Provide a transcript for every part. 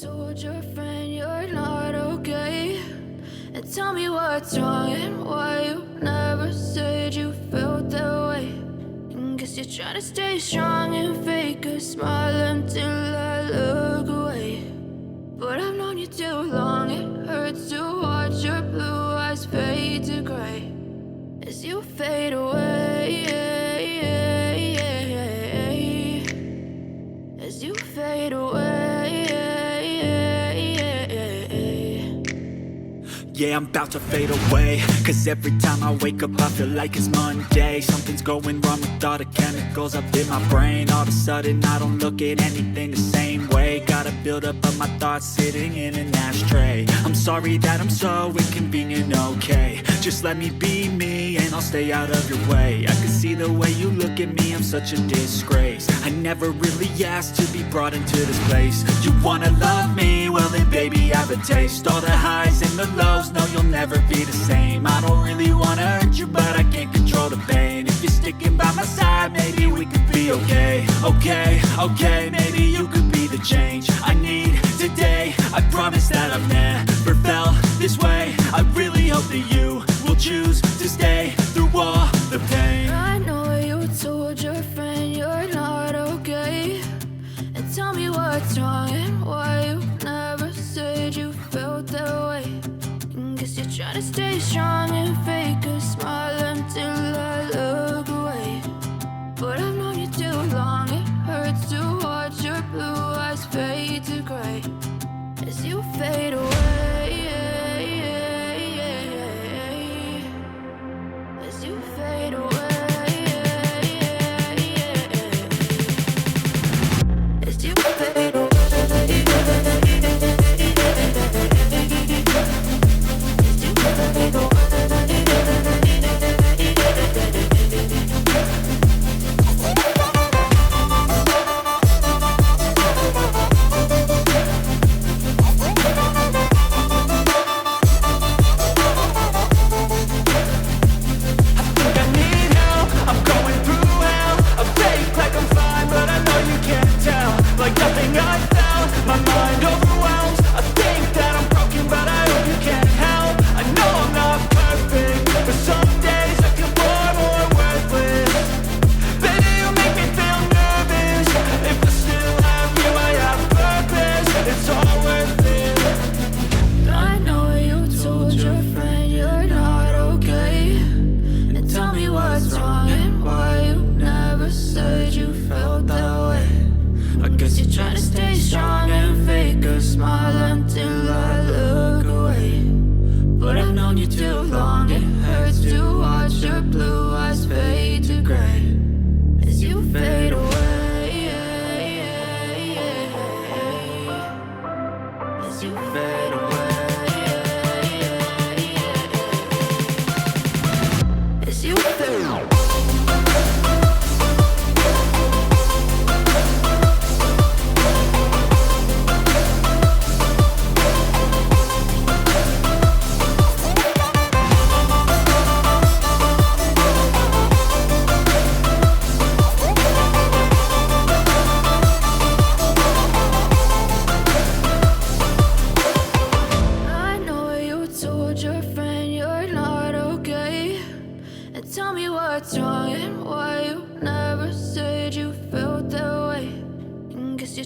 told your friend you're not okay? And tell me what's wrong and why you never said you felt that way. And guess you're trying to stay strong and fake a smile until I look away. But I've known you too long, it hurts to watch your blue eyes fade to gray as you fade away, as you fade away. Yeah, I'm about to fade away, cause every time I wake up I feel like it's Monday. Something's going wrong with all the chemicals up in my brain. All of a sudden I don't look at anything the same way. Gotta build up of my thoughts sitting in an ashtray. I'm sorry that I'm so inconvenient, okay? Just let me be me and I'll stay out of your way. I can see the way you look at me, I'm such a disgrace. I never really asked to be brought into this place. You wanna love me? Well then baby I have a taste. All the highs and the lows, no you'll never be the same. I don't really wanna hurt you but I can't control the pain. If you're sticking by my side maybe we could be okay. Okay, maybe you could be the change I need today. I promise that I've never felt this way. I really hope that you will choose to stay through all the pain. I know you told your friend you're not okay. And tell me what's wrong and why you never said you felt that way. And guess you're trying to stay strong and fake a smile until I look away. But I've known you too long, it hurts to watch your blue eyes fade to gray as you fade away, as you fade away, as you fade away.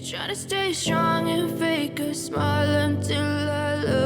Trying to stay strong and fake a smile until I look